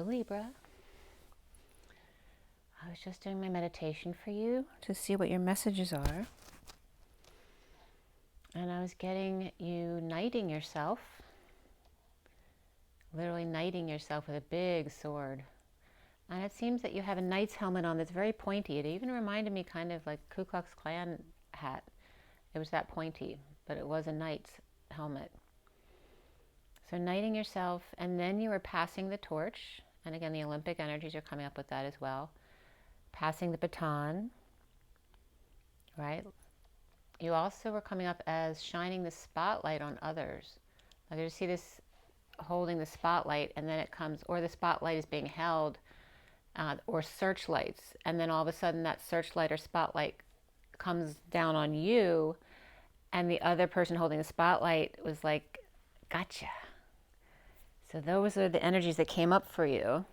Libra. I was just doing my meditation for you to see what your messages are. And I was getting you knighting yourself, literally knighting yourself with a big sword. And it seems that you have a knight's helmet on that's very pointy. It even reminded me kind of like Ku Klux Klan hat. It was that pointy, but it was a knight's helmet. So knighting yourself, and then you were passing the torch. And again, the Olympic energies are coming up with that as well. Passing the baton, right? You also were coming up as shining the spotlight on others. Like you see this holding the spotlight, and then it comes, or the spotlight is being held, or searchlights, and then all of a sudden that searchlight or spotlight comes down on you, and the other person holding the spotlight was like, gotcha. So those are the energies that came up for you.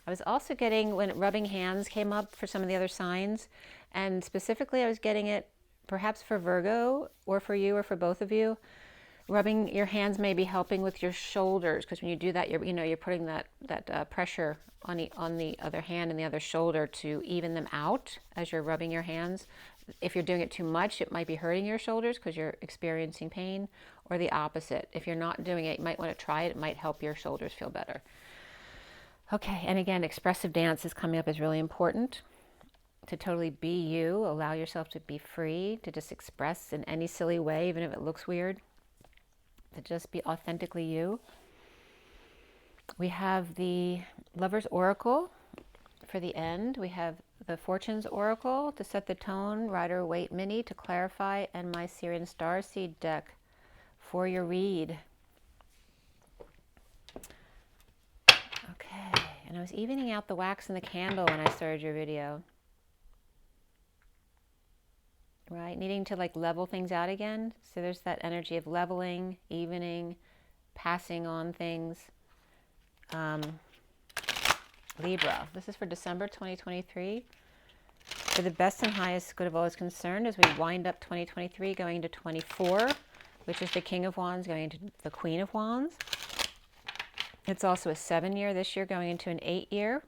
I was also getting, when rubbing hands came up for some of the other signs, and specifically I was getting it perhaps for Virgo, or for you, or for both of you. Rubbing your hands may be helping with your shoulders, because when you do that, you're putting that pressure on the other hand and the other shoulder to even them out as you're rubbing your hands. If you're doing it too much, it might be hurting your shoulders because you're experiencing pain, or the opposite. If you're not doing it, you might want to try it. It might help your shoulders feel better. Okay, and again, expressive dance is coming up as really important. To totally be you, allow yourself to be free, to just express in any silly way, even if it looks weird. To just be authentically you. We have the Lover's Oracle for the end. We have the Fortune's Oracle to set the tone, Rider Waite Mini to clarify, and my SIRIAN Starseed deck for your read. Okay, and I was evening out the wax in the candle when I started your video. Right, needing to like level things out again. So there's that energy of leveling, evening, passing on things. Libra, this is for December 2023. For the best and highest good of all is concerned, as we wind up 2023 going into 24, which is the King of Wands going into the Queen of Wands. It's also a 7-year this year going into an 8-year.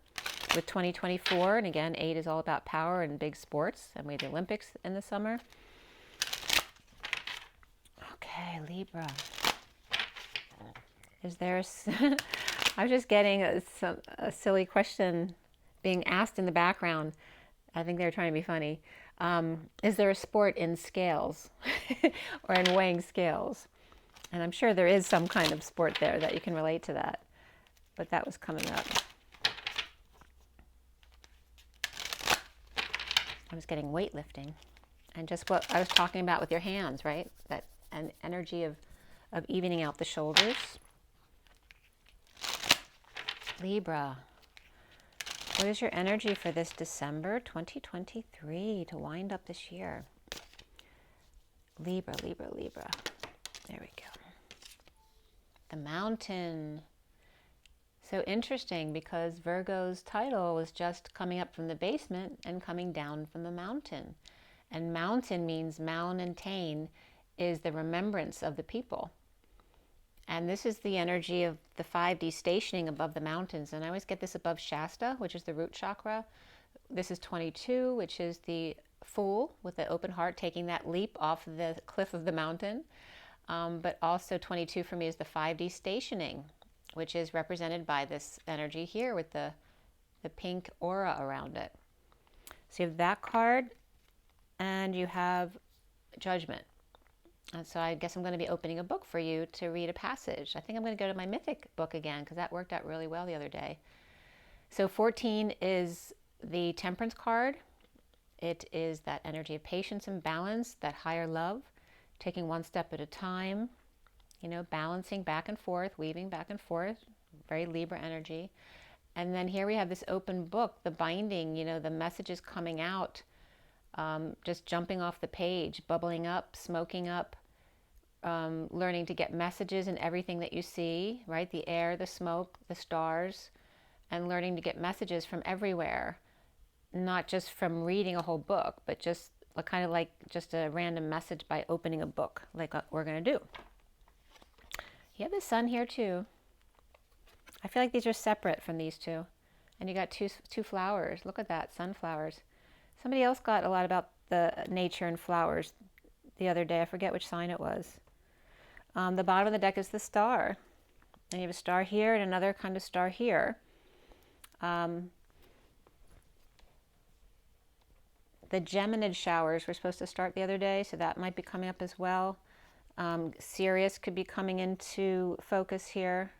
With 2024, and again, 8 is all about power and big sports, and we have the Olympics in the summer. Okay, Libra. Is there I was just getting a silly question being asked in the background. I think they're trying to be funny. Is there a sport in scales or in weighing scales? And I'm sure there is some kind of sport there that you can relate to that, but that was coming up. I was getting weightlifting, and just what I was talking about with your hands, right? That an energy of evening out the shoulders. Libra, what is your energy for this December 2023 to wind up this year? Libra, Libra, Libra. There we go. The Mountain. So interesting, because Virgo's title was just coming up from the basement and coming down from the mountain. And mountain means mountain is the remembrance of the people. And this is the energy of the 5D stationing above the mountains. And I always get this above Shasta, which is the root chakra. This is 22, which is the Fool with the open heart, taking that leap off the cliff of the mountain. But also 22 for me is the 5D stationing, which is represented by this energy here with the pink aura around it. So you have that card, and you have Judgment. And so I guess I'm going to be opening a book for you to read a passage. I think I'm going to go to my Mythic book again, because that worked out really well the other day. So 14 is the Temperance card. It is that energy of patience and balance, that higher love, taking one step at a time, balancing back and forth, weaving back and forth, very Libra energy. And then here we have this open book, the binding, the messages coming out, just jumping off the page, bubbling up, smoking up, learning to get messages in everything that you see, right? The air, the smoke, the stars, and learning to get messages from everywhere, not just from reading a whole book, but just kind of like just a random message by opening a book, like we're going to do. You have the Sun here too. I feel like these are separate from these two. And you got two flowers. Look at that, sunflowers. Somebody else got a lot about the nature and flowers the other day. I forget which sign it was. The bottom of the deck is the star. And you have a star here and another kind of star here. The Geminid showers were supposed to start the other day, so that might be coming up as well. Sirius could be coming into focus here.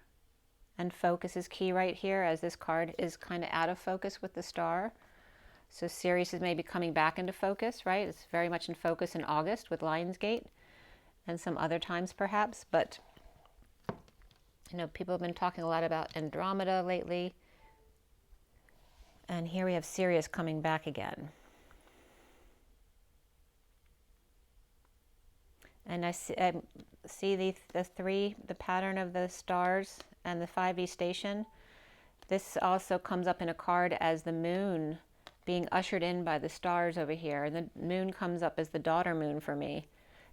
And focus is key right here, as this card is kind of out of focus with the star. So Sirius is maybe coming back into focus, right? It's very much in focus in August with Lionsgate and some other times perhaps. But, you know, people have been talking a lot about Andromeda lately. And here we have Sirius coming back again. And I see the pattern of the stars and the 5e station. This also comes up in a card as the moon being ushered in by the stars over here. And the moon comes up as the daughter moon for me.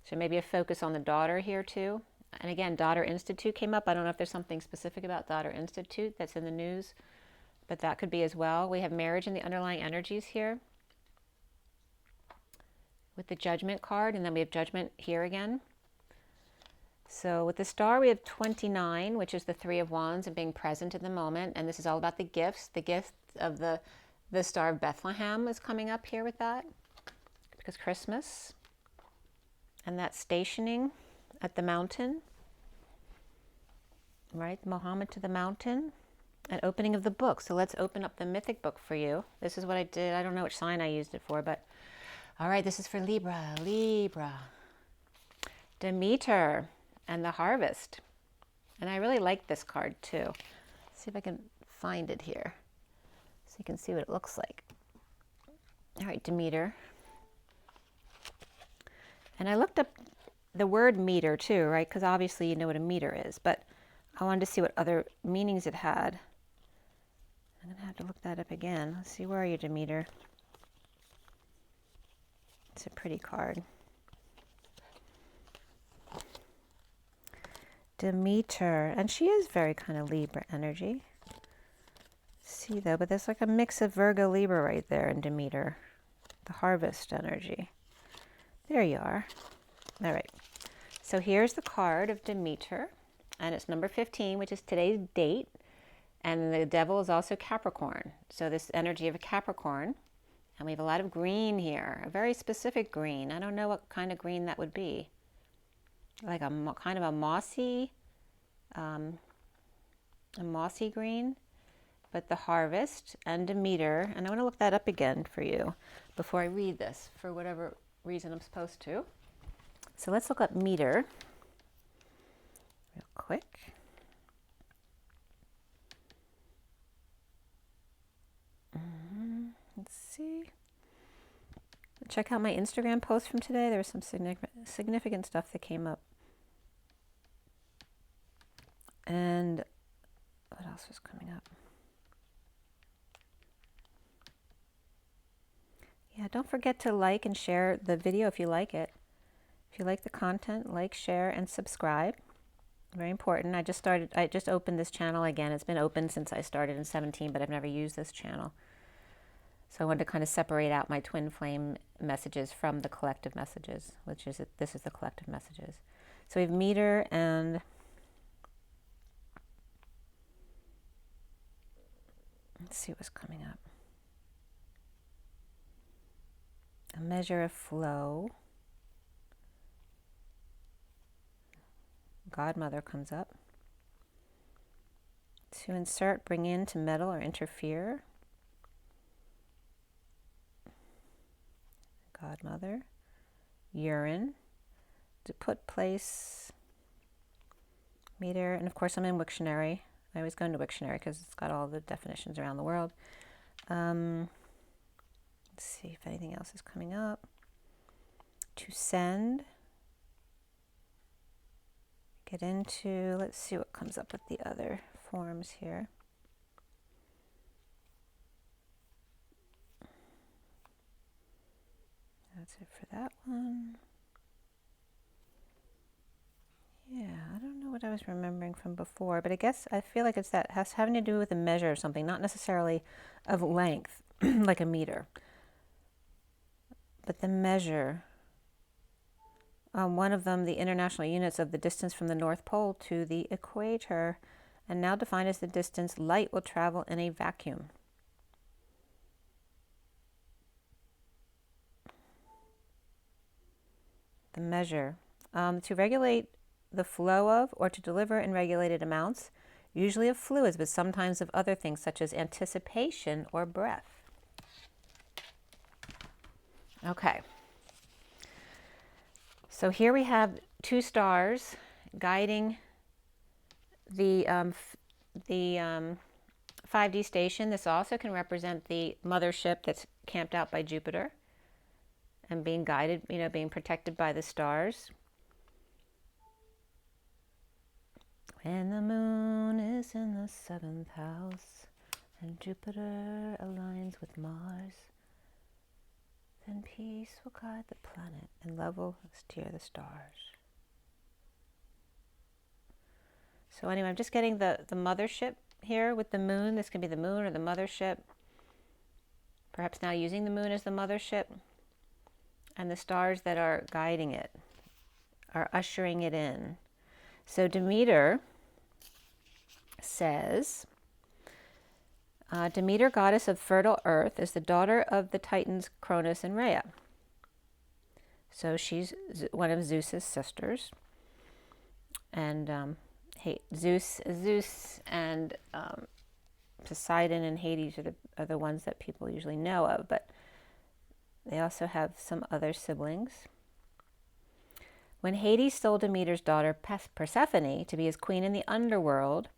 So maybe a focus on the daughter here too. And again, Daughter Institute came up. I don't know if there's something specific about Daughter Institute that's in the news, but that could be as well. We have marriage in the underlying energies here with the Judgment card, and then we have Judgment here again. So with the star, we have 29, which is the 3 of Wands and being present in the moment. And this is all about the gifts. The gift of the Star of Bethlehem is coming up here with that, because Christmas. And that stationing at the mountain, right? Muhammad to the mountain. And opening of the book. So let's open up the Mythic book for you. This is what I did. I don't know which sign I used it for, but all right, this is for Libra. Libra. Demeter and the Harvest. And I really like this card too. Let's see if I can find it here so you can see what it looks like. All right, Demeter. And I looked up the word meter too, right? Because obviously you know what a meter is, but I wanted to see what other meanings it had. I'm going to have to look that up again. Let's see, where are you, Demeter? It's a pretty card. Demeter, and she is very kind of Libra energy. See though, but there's like a mix of Virgo Libra right there in Demeter, the harvest energy. There you are. All right, so here's the card of Demeter, and it's number 15, which is today's date, and the devil is also Capricorn. So this energy of a Capricorn, and we have a lot of green here, a very specific green. I don't know what kind of green that would be. Like a kind of a mossy green, but the harvest and Demeter, and I want to look that up again for you before I read this for whatever reason I'm supposed to. So let's look up meter real quick. Let's see. Check out my Instagram post from today. There was some significant stuff that came up. And what else was coming up? Yeah, don't forget to like and share the video if you like it. If you like the content, like, share, and subscribe. Very important. I just opened this channel again. It's been open since I started in 17, but I've never used this channel. So I wanted to kind of separate out my twin flame messages from the collective messages, which is, this is the collective messages. So we have meter and let's see what's coming up. A measure of flow. Godmother comes up. To insert, bring in, to meddle or interfere. Godmother. Urine. To put, place. Meter. And of course I'm in Wiktionary. I always go into Wiktionary because it's got all the definitions around the world. Let's see if anything else is coming up. To send. Get into, let's see what comes up with the other forms here. That's it for that one. Yeah, I don't know what I was remembering from before, but I guess I feel like it's that having to do with a measure of something, not necessarily of length, like a meter, but the measure. One of them, the international units of the distance from the North Pole to the equator, and now defined as the distance light will travel in a vacuum. The measure. To regulate the flow of or to deliver in regulated amounts, usually of fluids, but sometimes of other things such as anticipation or breath. Okay. So here we have two stars guiding the 5D station. This also can represent the mothership that's camped out by Jupiter and being guided, being protected by the stars. When the moon is in the 7th house and Jupiter aligns with Mars, then peace will guide the planet and love will steer the stars. So anyway, I'm just getting the mothership here with the moon. This can be the moon or the mothership. Perhaps now using the moon as the mothership. And the stars that are guiding it, are ushering it in. So Demeter says, Demeter, goddess of fertile earth, is the daughter of the Titans Cronus and Rhea. So she's one of Zeus's sisters. And Zeus and Poseidon and Hades are the ones that people usually know of, but they also have some other siblings. When Hades stole Demeter's daughter Persephone to be his queen in the underworld,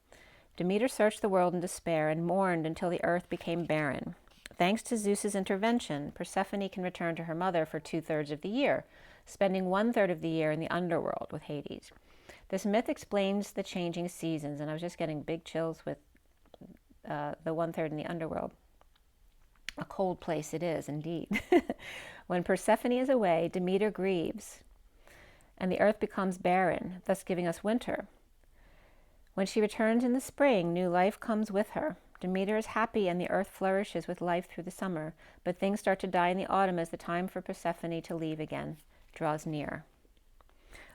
Demeter searched the world in despair and mourned until the earth became barren. Thanks to Zeus's intervention, Persephone can return to her mother for 2/3 of the year, spending 1/3 of the year in the underworld with Hades. This myth explains the changing seasons, and I was just getting big chills with the 1/3 in the underworld. A cold place it is, indeed. When Persephone is away, Demeter grieves, and the earth becomes barren, thus giving us winter. When she returns in the spring, new life comes with her. Demeter is happy, and the earth flourishes with life through the summer, but things start to die in the autumn as the time for Persephone to leave again draws near.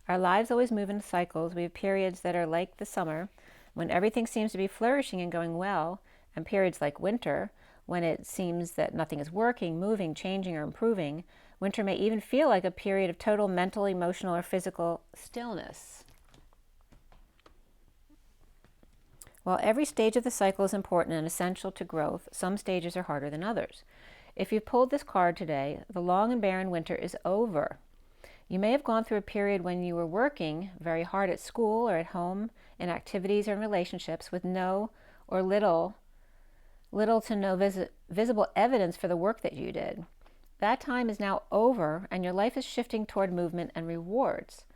Our lives always move in cycles. We have periods that are like the summer, when everything seems to be flourishing and going well, and periods like winter, when it seems that nothing is working, moving, changing, or improving. Winter may even feel like a period of total mental, emotional, or physical stillness. While every stage of the cycle is important and essential to growth, some stages are harder than others. If you pulled this card today, the long and barren winter is over. You may have gone through a period when you were working very hard at school or at home, in activities or in relationships, with no or little to no visible evidence for the work that you did. That time is now over, and your life is shifting toward movement and rewards.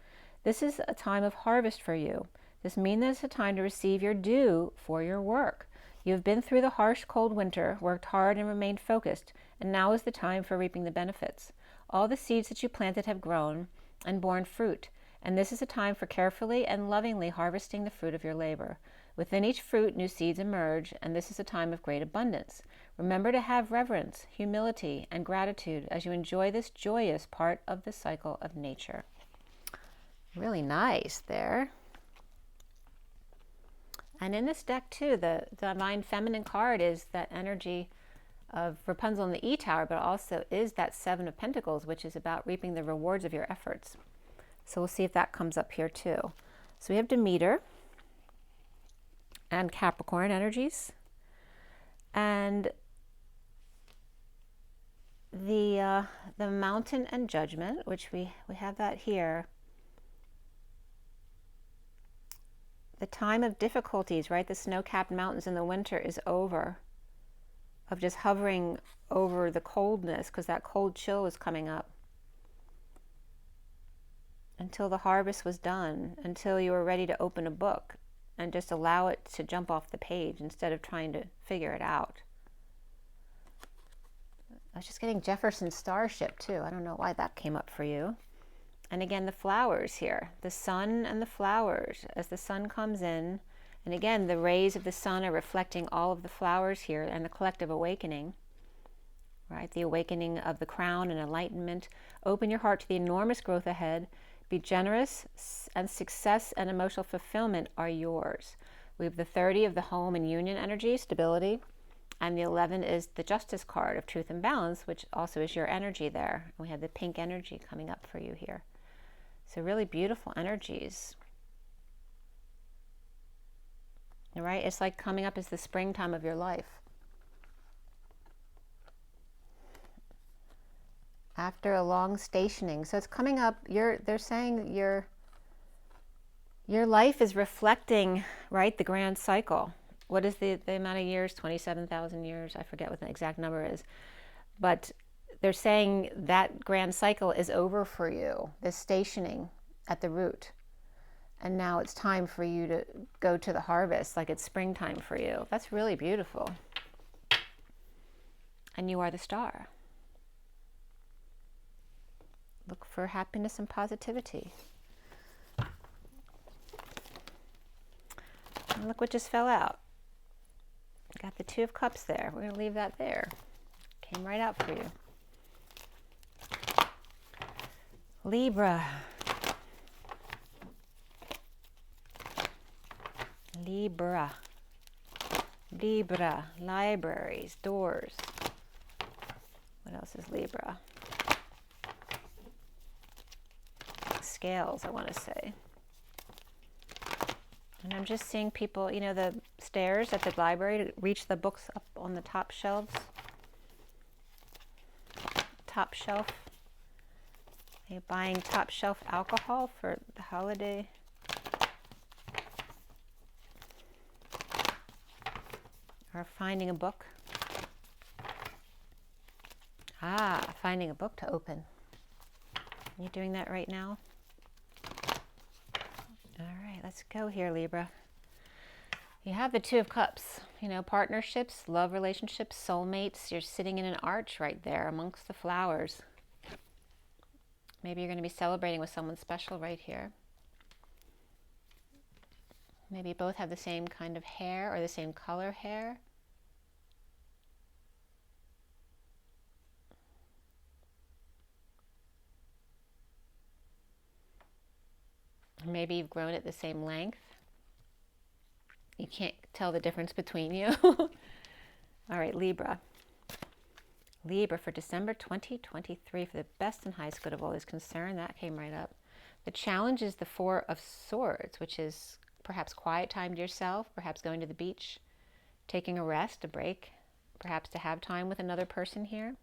This is a time of harvest for you. This means that it's a time to receive your due for your work. You have been through the harsh, cold winter, worked hard and remained focused, and now is the time for reaping the benefits. All the seeds that you planted have grown and borne fruit, and this is a time for carefully and lovingly harvesting the fruit of your labor. Within each fruit, new seeds emerge, and this is a time of great abundance. Remember to have reverence, humility, and gratitude as you enjoy this joyous part of the cycle of nature. Really nice there. And in this deck too, the Divine Feminine card is that energy of Rapunzel in the E-Tower, but also is that 7 of Pentacles, which is about reaping the rewards of your efforts. So we'll see if that comes up here too. So we have Demeter and Capricorn energies, and the Mountain and Judgment, which we have that here. The time of difficulties, right? The snow-capped mountains in the winter is over, of just hovering over the coldness, because that cold chill was coming up, until the harvest was done, until you were ready to open a book and just allow it to jump off the page instead of trying to figure it out. I was just getting Jefferson's Starship too. I don't know why that came up for you. And again, the flowers here, the sun and the flowers, as the sun comes in, and again, the rays of the sun are reflecting all of the flowers here and the collective awakening, right? The awakening of the crown and enlightenment. Open your heart to the enormous growth ahead. Be generous, and success and emotional fulfillment are yours. We have the 30 of the home and union energy, stability, and the 11 is the justice card of truth and balance, which also is your energy there. We have the pink energy coming up for you here. So really beautiful energies. All right, it's like coming up as the springtime of your life. After a long stationing. So it's coming up, they're saying your life is reflecting, right, the grand cycle. What is the amount of years? 27,000 years. I forget what the exact number is. But they're saying that grand cycle is over for you, this stationing at the root. And now it's time for you to go to the harvest, like it's springtime for you. That's really beautiful. And you are the star. Look for happiness and positivity. And look what just fell out. Got the 2 of Cups there. We're going to leave that there. Came right out for you. Libra. Libra. Libra. Libraries. Doors. What else is Libra? Scales, I want to say. And I'm just seeing people, you know, the stairs at the library to reach the books up on the top shelves. Top shelf. Are you buying top shelf alcohol for the holiday? Or finding a book? Ah, finding a book to open. Are you doing that right now? All right, let's go here, Libra. You have the 2 of Cups, you know, partnerships, love relationships, soulmates. You're sitting in an arch right there amongst the flowers. Maybe you're going to be celebrating with someone special right here. Maybe you both have the same kind of hair or the same color hair. Maybe you've grown at the same length. You can't tell the difference between you. All right, Libra. Libra for December 2023 for the best and highest good of all is concerned. That came right up. The challenge is the 4 of Swords, which is perhaps quiet time to yourself, perhaps going to the beach, taking a rest, a break, perhaps to have time with another person here.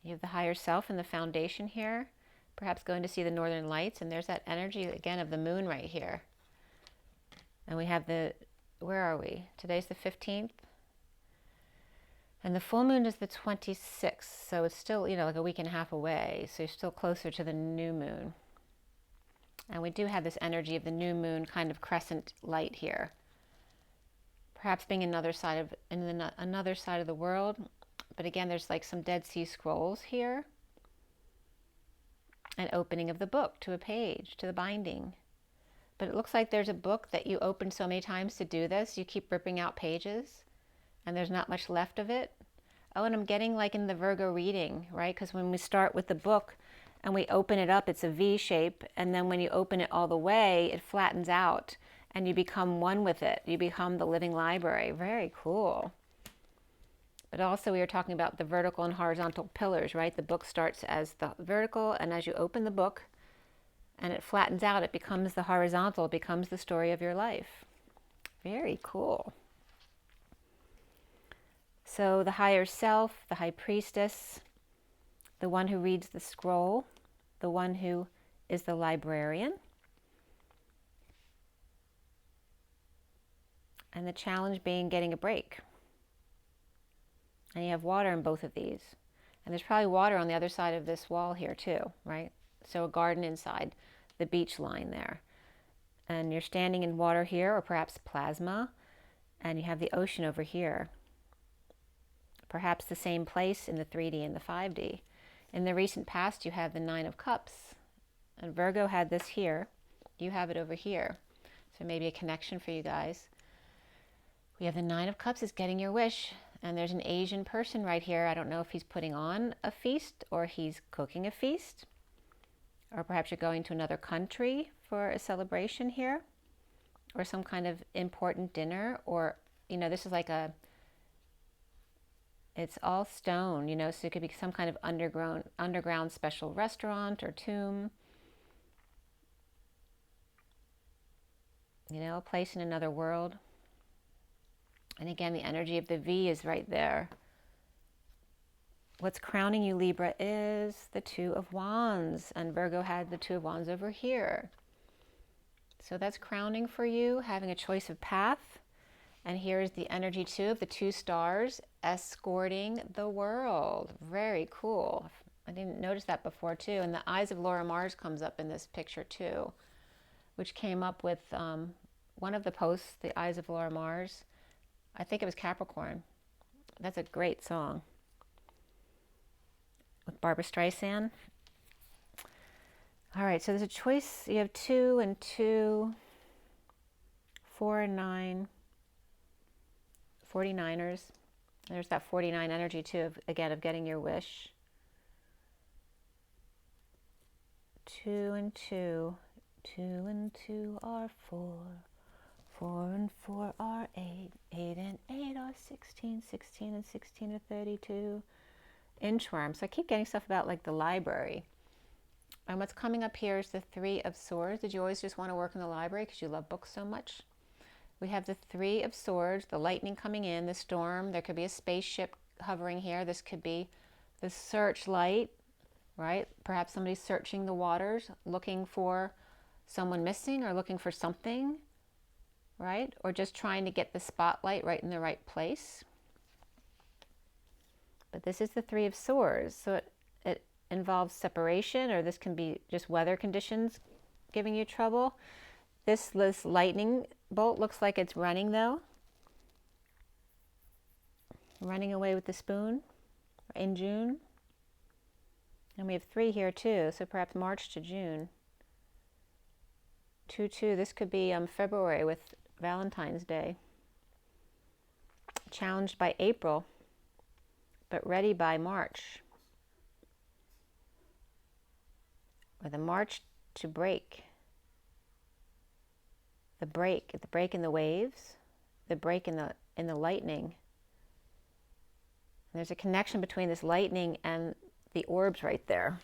You have the higher self and the foundation here. Perhaps going to see the northern lights, and there's that energy again of the moon right here. And we have the, where are we? Today's the 15th. And the full moon is the 26th. So it's still, you know, like a week and a half away. So you're still closer to the new moon. And we do have this energy of the new moon kind of crescent light here. Perhaps being another side of, another side of the world. But again, there's like some Dead Sea Scrolls here. An opening of the book to a page, to the binding. But it looks like there's a book that you opened so many times to do this. You keep ripping out pages and there's not much left of it. Oh, and I'm getting like in the Virgo reading, right? Because when we start with the book and we open it up, it's a V shape. And then when you open it all the way, it flattens out and you become one with it. You become the living library. Very cool. But also we were talking about the vertical and horizontal pillars, right? The book starts as the vertical, and as you open the book and it flattens out, it becomes the horizontal, it becomes the story of your life. Very cool. So the higher self, the high priestess, the one who reads the scroll, the one who is the librarian, and the challenge being getting a break. And you have water in both of these. And there's probably water on the other side of this wall here too, right? So a garden inside the beach line there. And you're standing in water here, or perhaps plasma, and you have the ocean over here. Perhaps the same place in the 3D and the 5D. In the recent past, you have the Nine of Cups. And Virgo had this here. You have it over here. So maybe a connection for you guys. We have the Nine of Cups is getting your wish. And there's an Asian person right here. I don't know if he's putting on a feast or he's cooking a feast. Or perhaps you're going to another country for a celebration here. Or some kind of important dinner. Or, you know, this is like a... It's all stone, you know, so it could be some kind of underground special restaurant or tomb. You know, a place in another world. And again, the energy of the V is right there. What's crowning you, Libra, is the Two of Wands. And Virgo had the Two of Wands over here. So that's crowning for you, having a choice of path. And here's the energy too of the two stars escorting the world. Very cool. I didn't notice that before too. And the Eyes of Laura Mars comes up in this picture too, which came up with one of the posts, the Eyes of Laura Mars. I think it was Capricorn. That's a great song with Barbara Streisand. All right, so there's a choice. You have 2 and 2, 4 and 9. 49ers. There's that 49 energy too, again, of getting your wish. 2 and 2. 2 and 2 are 4. 4 and 4 are 8. 8 and 8 are 16. 16 and 16 are 32. Inchworm. So I keep getting stuff about like the library. And what's coming up here is the Three of Swords. Did you always just want to work in the library because you love books so much? We have the Three of Swords, the lightning coming in, the storm. There could be a spaceship hovering here. This could be the searchlight, right? Perhaps somebody's searching the waters, looking for someone missing or looking for something, right? Or just trying to get the spotlight right in the right place. But this is the Three of Swords. So it involves separation, or this can be just weather conditions giving you trouble. This lightning bolt looks like it's running though. Running away with the spoon in June. And we have 3 here too, so perhaps March to June. 2-2, this could be February with Valentine's Day. Challenged by April, but ready by March. Or the March to break. The break in the waves, the break in the lightning. And there's a connection between this lightning and the orbs right there.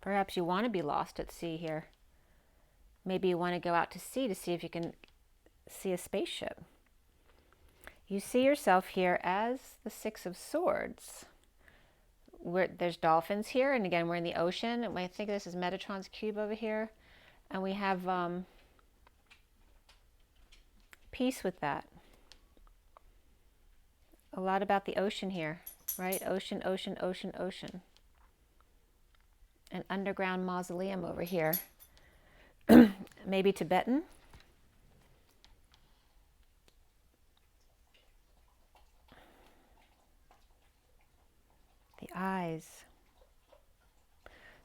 Perhaps you want to be lost at sea here. Maybe you want to go out to sea to see if you can see a spaceship. You see yourself here as the Six of Swords. There's dolphins here, and again, we're in the ocean. I think this is Metatron's cube over here. And we have peace with that. A lot about the ocean here, right? Ocean, ocean, ocean, ocean. An underground mausoleum over here. Maybe Tibetan. The eyes.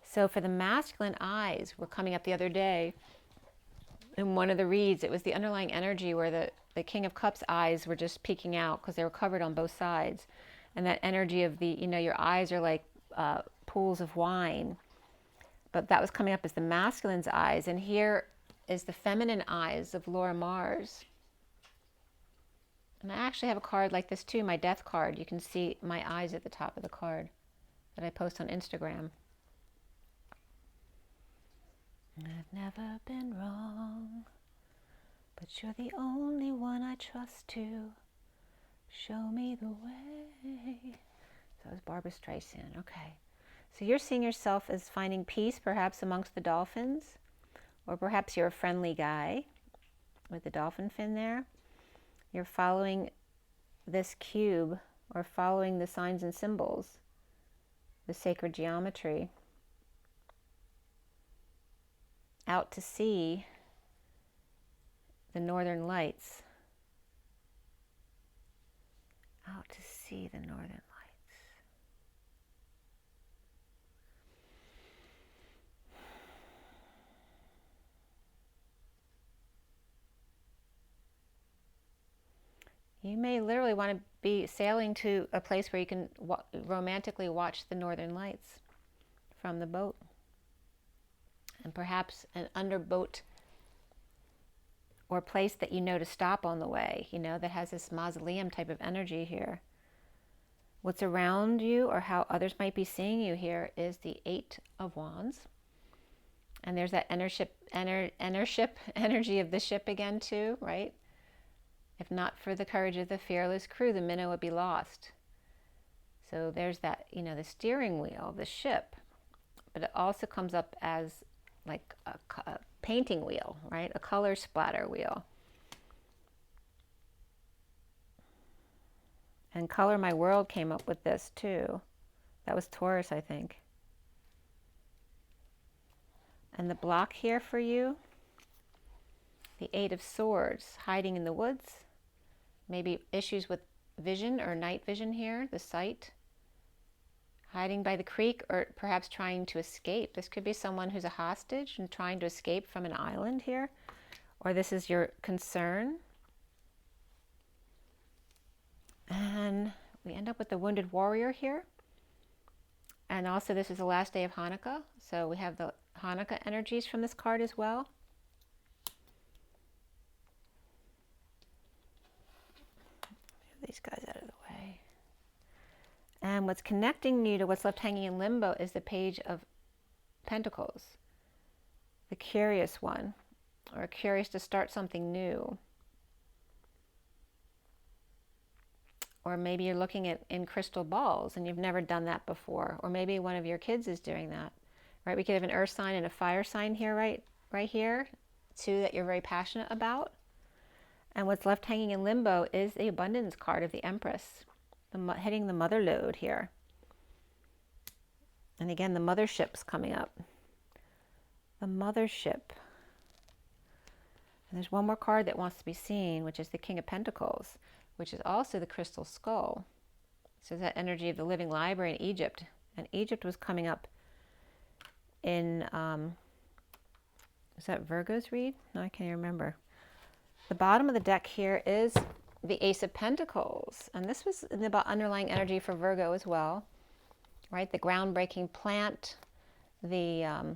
So for the masculine eyes, were coming up the other day. In one of the reads, it was the underlying energy where the King of Cups eyes were just peeking out because they were covered on both sides. And that energy of the, you know, your eyes are like pools of wine. But that was coming up as the masculine's eyes. And here is the feminine eyes of Laura Mars. And I actually have a card like this too, my death card. You can see my eyes at the top of the card that I post on Instagram. I've never been wrong, but you're the only one I trust to show me the way. So that was Barbara Streisand. Okay. So you're seeing yourself as finding peace perhaps amongst the dolphins, or perhaps you're a friendly guy with the dolphin fin there. You're following this cube or following the signs and symbols, the sacred geometry, out to sea. the northern lights. Out to see the northern lights. You may literally want to be sailing to a place where you can romantically watch the northern lights from the boat. And perhaps an underboat or place that you know to stop on the way, you know, that has this mausoleum type of energy here. What's around you or how others might be seeing you here is the 8 of Wands. And there's that energy of the ship again too, right? If not for the courage of the fearless crew, the minnow would be lost. So there's that, you know, the steering wheel of the ship. But it also comes up as like a painting wheel, right? A color splatter wheel. And Color My World came up with this too. That was Taurus, I think. And the block here for you, the 8 of Swords, hiding in the woods. Maybe issues with vision or night vision here, the sight. Hiding by the creek, or perhaps trying to escape. This could be someone who's a hostage and trying to escape from an island here. Or this is your concern. And we end up with the Wounded Warrior here. And also this is the last day of Hanukkah. So we have the Hanukkah energies from this card as well. Move these guys out of the way. And what's connecting you to what's left hanging in limbo is the Page of Pentacles. The curious one, or curious to start something new. Or maybe you're looking at in crystal balls and you've never done that before. Or maybe one of your kids is doing that, right? We could have an earth sign and a fire sign here, right here, two that you're very passionate about. And what's left hanging in limbo is the abundance card of the Empress, hitting the mother lode here. And again, the mothership's coming up. The mothership. And there's one more card that wants to be seen, which is the King of Pentacles, which is also the crystal skull. So that energy of the living library in Egypt. And Egypt was coming up in, is that Virgo's read? No, I can't even remember. The bottom of the deck here is the Ace of Pentacles. And this was about underlying energy for Virgo as well, right? The groundbreaking plant, the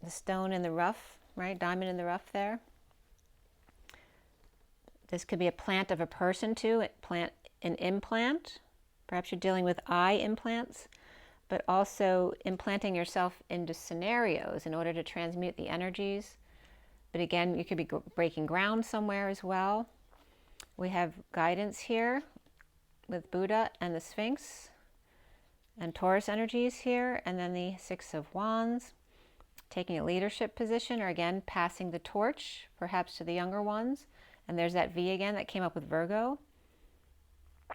stone in the rough, right? Diamond in the rough there. This could be a plant of a person too, an implant. Perhaps you're dealing with eye implants, but also implanting yourself into scenarios in order to transmute the energies. But again, you could be breaking ground somewhere as well. We have guidance here with Buddha and the Sphinx and Taurus energies here, and then the 6 of Wands, taking a leadership position, or again, passing the torch, perhaps to the younger ones. And there's that V again that came up with Virgo,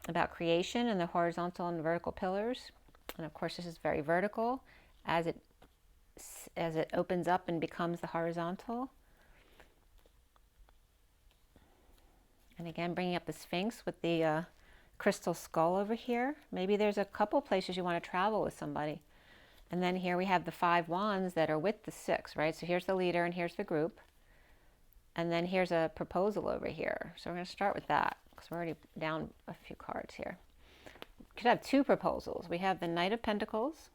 about creation and the horizontal and vertical pillars. And of course, this is very vertical as it opens up and becomes the horizontal. And again, bringing up the Sphinx with the crystal skull over here. Maybe there's a couple places you want to travel with somebody. And then here we have the 5 wands that are with the 6, right? So here's the leader and here's the group. And then here's a proposal over here. So we're going to start with that because we're already down a few cards here. We could have 2 proposals. We have the Knight of Pentacles,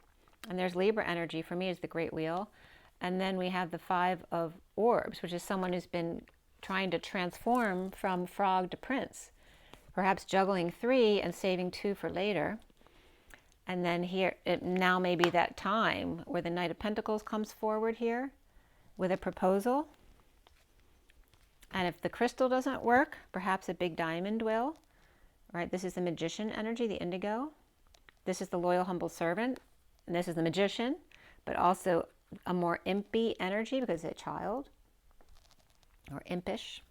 and there's Libra energy. For me, is the Great Wheel. And then we have the 5 of Orbs, which is someone who's been trying to transform from frog to prince. Perhaps juggling 3 and saving 2 for later. And then here, it now may be that time where the Knight of Pentacles comes forward here with a proposal. And if the crystal doesn't work, perhaps a big diamond will. Right? This is the Magician energy, the indigo. This is the Loyal Humble Servant. And this is the Magician, but also a more impy energy because it's a child, or impish.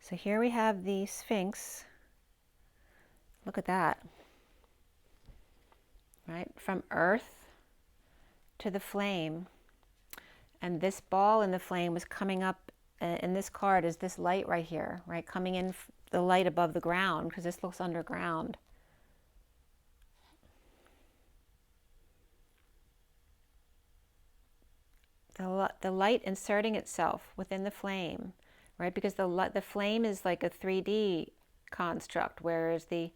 So here we have the Sphinx. Look at that. Right? From earth to the flame. And this ball in the flame was coming up, in this card is this light right here, right? Coming in, the light above the ground, because this looks underground. The light inserting itself within the flame, right? Because the flame is like a 3D construct, whereas the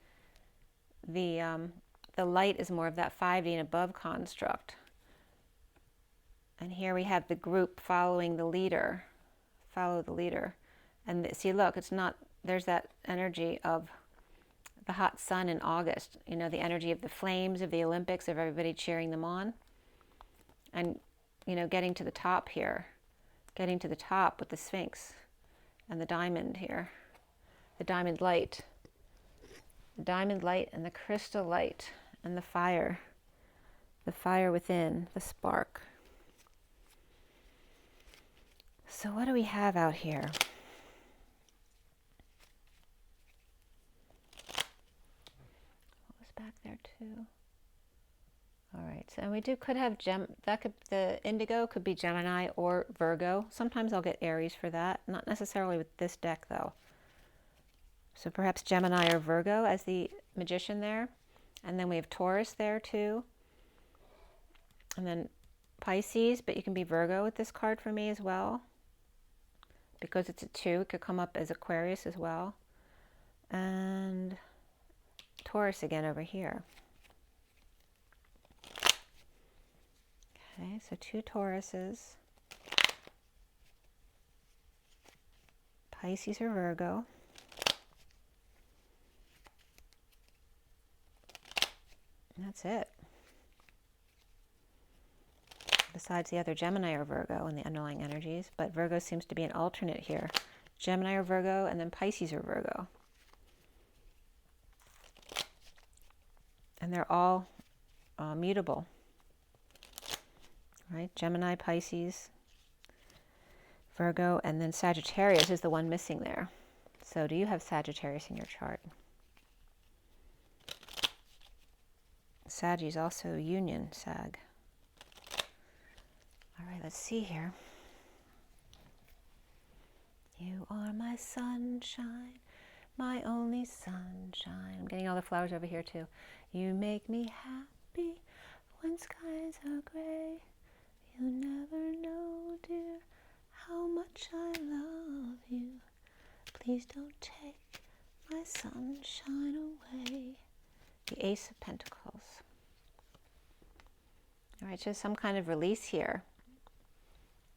light is more of that 5D and above construct. And here we have the group following the leader. Follow the leader. And see, look, it's not, there's that energy of the hot sun in August. You know, the energy of the flames, of the Olympics, of everybody cheering them on. And, you know, getting to the top here. Getting to the top with the Sphinx and the diamond here. The diamond light. The diamond light and the crystal light and the fire. The fire within, the spark. So what do we have out here? What was back there too? All right, so and we could have the indigo could be Gemini or Virgo. Sometimes I'll get Aries for that, not necessarily with this deck though. So perhaps Gemini or Virgo as the magician there. And then we have Taurus there too. And then Pisces, but you can be Virgo with this card for me as well. Because it's a 2, it could come up as Aquarius as well. And Taurus again over here. Okay, so 2 Tauruses. Pisces or Virgo. And that's it. Besides the other Gemini or Virgo and the underlying energies, but Virgo seems to be an alternate here. Gemini or Virgo, and then Pisces or Virgo. And they're all mutable, right? Gemini, Pisces, Virgo, and then Sagittarius is the one missing there. So do you have Sagittarius in your chart? Sag is also union, Sag. All right, let's see here. You are my sunshine, my only sunshine. I'm getting all the flowers over here too. You make me happy when skies are gray. You never know, dear, how much I love you. Please don't take my sunshine away. The Ace of Pentacles. All right, just some kind of release here,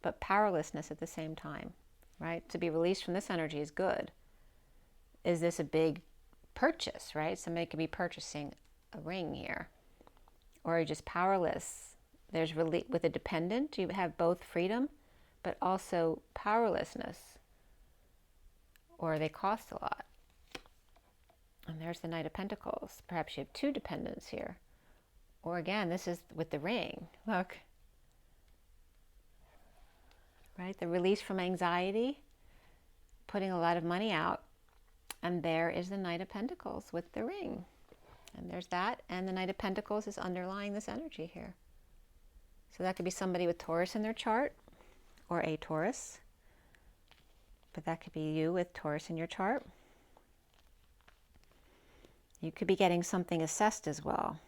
but powerlessness at the same time, right? To be released from this energy is good. Is this a big purchase, right? Somebody could be purchasing a ring here, or are you just powerless? There's really, with a dependent, you have both freedom, but also powerlessness, or they cost a lot. And there's the Knight of Pentacles. Perhaps you have 2 dependents here. Or again, this is with the ring. Look. Right? The release from anxiety, putting a lot of money out. And there is the Knight of Pentacles with the ring. And there's that. And the Knight of Pentacles is underlying this energy here. So that could be somebody with Taurus in their chart, or a Taurus. But that could be you with Taurus in your chart. You could be getting something assessed as well.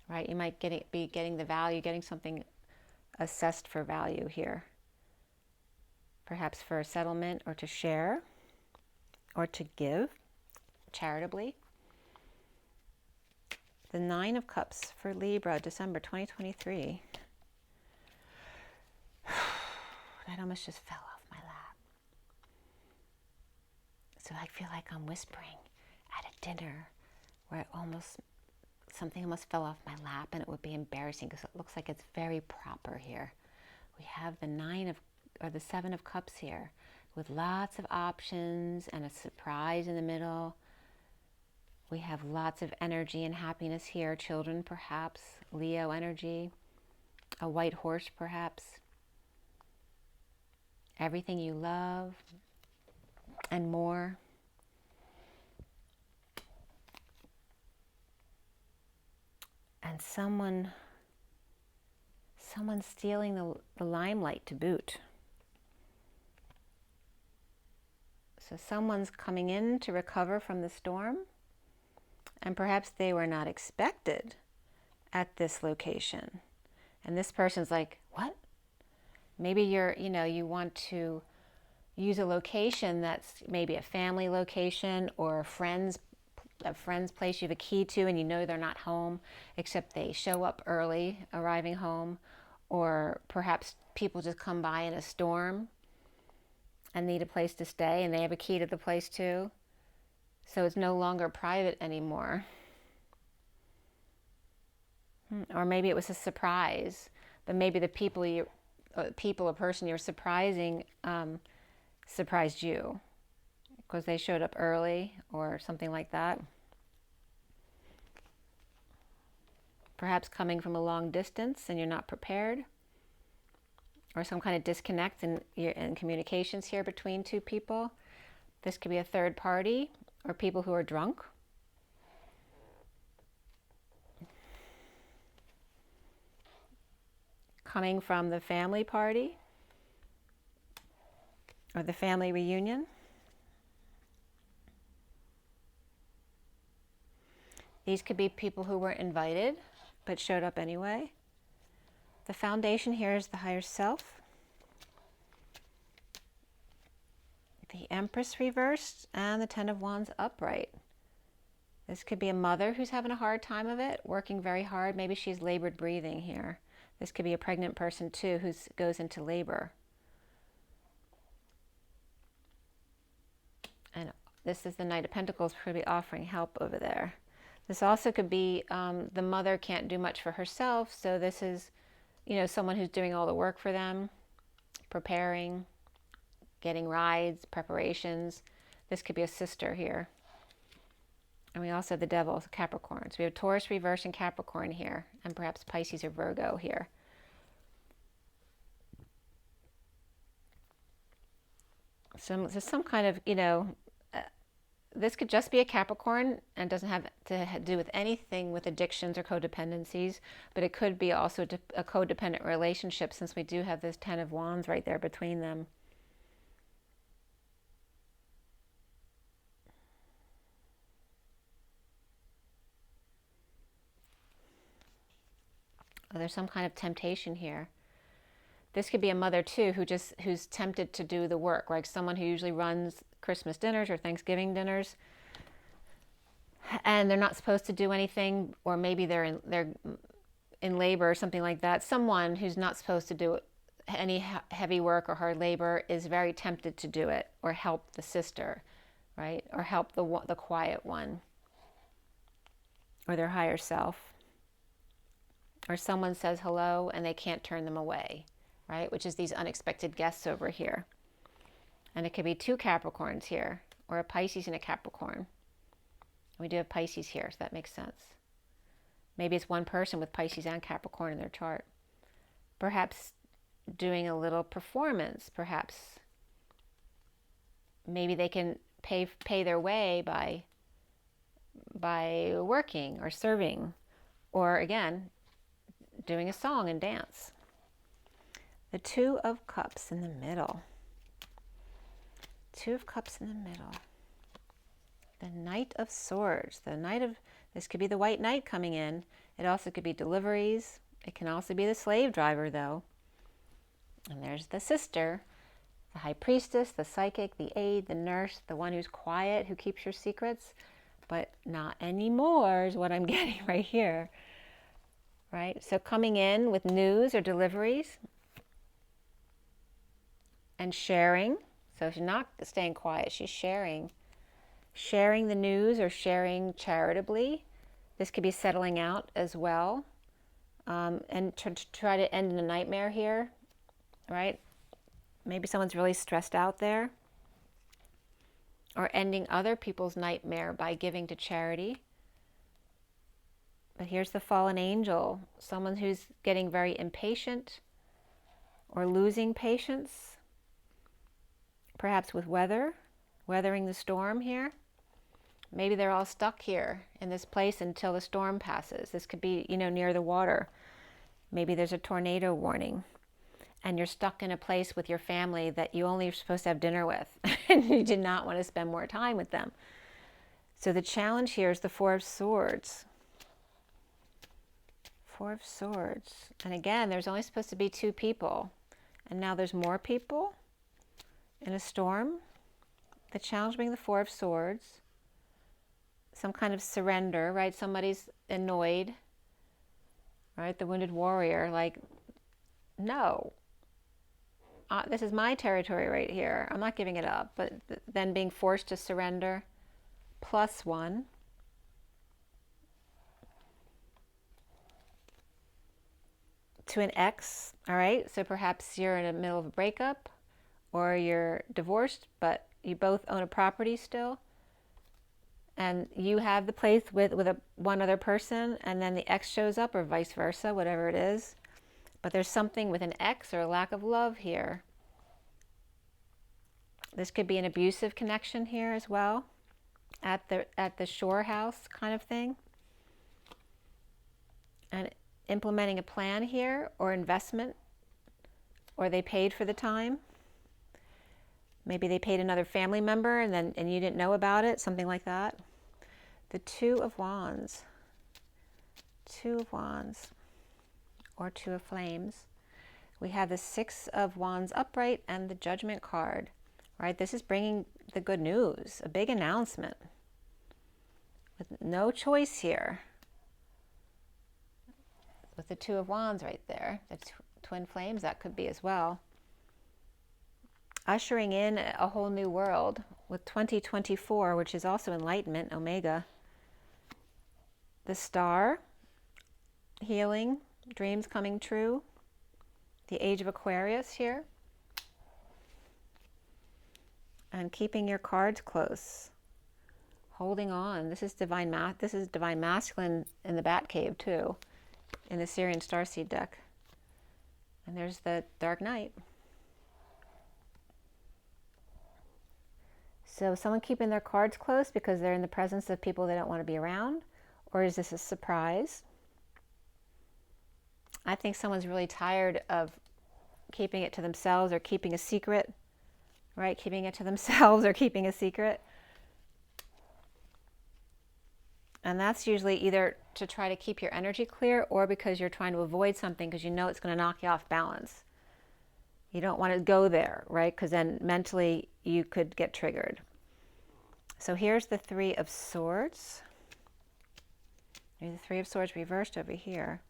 Right? You might be getting the value, getting something assessed for value here. Perhaps for a settlement, or to share, or to give charitably. The 9 of Cups for Libra, December 2023. That almost just fell off my lap. So I feel like I'm whispering at a dinner where something almost fell off my lap, and it would be embarrassing because it looks like it's very proper here. We have the 7 of Cups here with lots of options and a surprise in the middle. We have lots of energy and happiness here. Children, perhaps. Leo energy. A white horse, perhaps. Everything you love and more. And someone Someone's stealing the limelight to boot. So someone's coming in to recover from the storm, and perhaps they were not expected at this location. And this person's like, what? Maybe you want to use a location that's maybe a family location or a friend's place you have a key to, and you know they're not home, except they show up early, arriving home, or perhaps people just come by in a storm and need a place to stay, and they have a key to the place too. So it's no longer private anymore. Or maybe it was a surprise, but maybe the people or person you're surprising surprised you because they showed up early or something like that. Perhaps coming from a long distance and you're not prepared, or some kind of disconnect in communications here between two people. This could be a third party or people who are drunk. Coming from the family party or the family reunion. These could be people who weren't invited but showed up anyway. The foundation here is the higher self. The Empress reversed and the Ten of Wands upright. This could be a mother who's having a hard time of it, working very hard. Maybe she's labored breathing here. This could be a pregnant person too who goes into labor. And this is the Knight of Pentacles, probably offering help over there. This also could be the mother can't do much for herself, so this is, someone who's doing all the work for them, preparing, getting rides, preparations. This could be a sister here. And we also have the Devil, Capricorn. So we have Taurus, reverse, and Capricorn here, and perhaps Pisces or Virgo here. So there's some kind of, this could just be a Capricorn and doesn't have to do with anything with addictions or codependencies, but it could be also a codependent relationship, since we do have this Ten of Wands right there between them. There's some kind of temptation here. This could be a mother too who's tempted to do the work, like someone who usually runs Christmas dinners or Thanksgiving dinners, and they're not supposed to do anything, or maybe they're in labor or something like that. Someone who's not supposed to do any heavy work or hard labor is very tempted to do it, or help the sister, right? Or help the quiet one, or their higher self. Or someone says hello and they can't turn them away, right? Which is these unexpected guests over here. And it could be two Capricorns here, or a Pisces and a Capricorn. We do have Pisces here, so that makes sense. Maybe it's one person with Pisces and Capricorn in their chart. Perhaps doing a little performance, perhaps. Maybe they can pay their way by working or serving, or again, doing a song and dance. The Two of Cups in the middle. Two of Cups in the middle. The Knight of Swords. This could be the White Knight coming in. It also could be deliveries. It can also be the slave driver though. And there's the sister, the High Priestess, the psychic, the aide, the nurse, the one who's quiet, who keeps your secrets, but not anymore is what I'm getting right here. Right? So coming in with news or deliveries and sharing. So she's not staying quiet, she's sharing. Sharing the news or sharing charitably. This could be settling out as well. And to try to end in a nightmare here, right? Maybe someone's really stressed out there. Or ending other people's nightmare by giving to charity. But here's the fallen angel, someone who's getting very impatient or losing patience, perhaps with weathering the storm here. Maybe they're all stuck here in this place until the storm passes. This could be, near the water. Maybe there's a tornado warning and you're stuck in a place with your family that you only are supposed to have dinner with and you did not want to spend more time with them. So the challenge here is the Four of Swords. Four of Swords. And again, there's only supposed to be 2 people. And now there's more people in a storm. The challenge being the Four of Swords. Some kind of surrender, right? Somebody's annoyed, right? The wounded warrior, like, no. This is my territory right here. I'm not giving it up. But then being forced to surrender. +1. To an ex, all right? So perhaps you're in the middle of a breakup or you're divorced, but you both own a property still. And you have the place with one other person, and then the ex shows up, or vice versa, whatever it is. But there's something with an ex or a lack of love here. This could be an abusive connection here as well, at the shore house kind of thing. And implementing a plan here, or investment, or they paid for the time. Maybe they paid another family member and you didn't know about it, something like that. The Two of Wands. 2 of Wands, or 2 of Flames. We have the 6 of Wands upright and the Judgment card, right? This is bringing the good news, a big announcement with no choice here. With the 2 of Wands right there, the twin flames, that could be as well. Ushering in a whole new world with 2024, which is also enlightenment, Omega. The Star, healing, dreams coming true. The Age of Aquarius here. And keeping your cards close. Holding on. This is divine masculine in the Batcave too, in the SIRIAN Starseed deck. And there's the Dark Knight. So someone keeping their cards close because they're in the presence of people they don't want to be around? Or is this a surprise? I think someone's really tired of keeping it to themselves or keeping a secret, right? Keeping it to themselves or keeping a secret. And that's usually either to try to keep your energy clear or because you're trying to avoid something because you know it's going to knock you off balance. You don't want to go there, right? Because then mentally you could get triggered. So here's the 3 of Swords. There's the 3 of Swords reversed over here.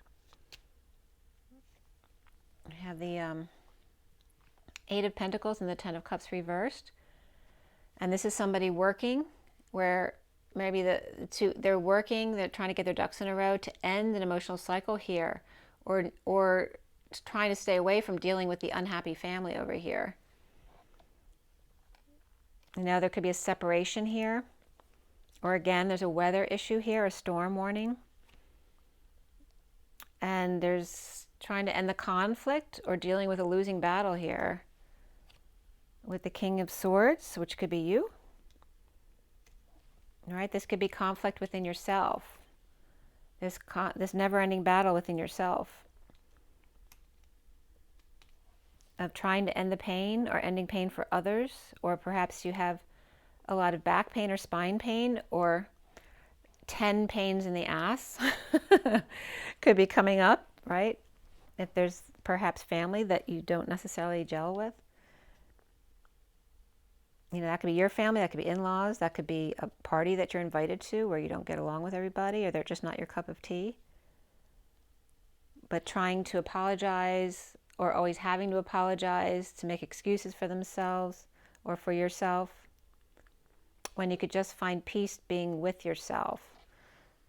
We have the 8 of Pentacles and the 10 of Cups reversed. And this is somebody working where maybe they're working, they're trying to get their ducks in a row to end an emotional cycle here, or trying to stay away from dealing with the unhappy family over here. You know, there could be a separation here, or again, there's a weather issue here, a storm warning. And there's trying to end the conflict or dealing with a losing battle here with the King of Swords, which could be you. All right, this could be conflict within yourself. This never-ending battle within yourself of trying to end the pain or ending pain for others, or perhaps you have a lot of back pain or spine pain or 10 pains in the ass could be coming up, right? If there's perhaps family that you don't necessarily gel with. You know, that could be your family, that could be in-laws, that could be a party that you're invited to where you don't get along with everybody or they're just not your cup of tea. But trying to apologize or always having to apologize to make excuses for themselves or for yourself when you could just find peace being with yourself.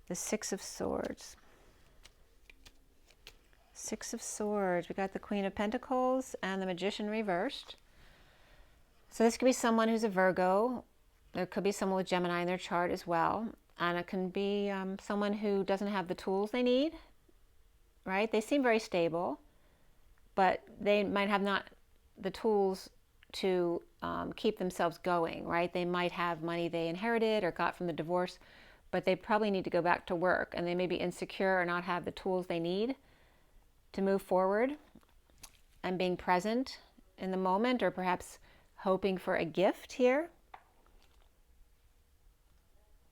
The 6 of Swords. 6 of Swords. We got the Queen of Pentacles and the Magician reversed. So this could be someone who's a Virgo. There could be someone with Gemini in their chart as well. And it can be someone who doesn't have the tools they need, right? They seem very stable, but they might have not the tools to keep themselves going, right? They might have money they inherited or got from the divorce, but they probably need to go back to work, and they may be insecure or not have the tools they need to move forward and being present in the moment, or perhaps hoping for a gift here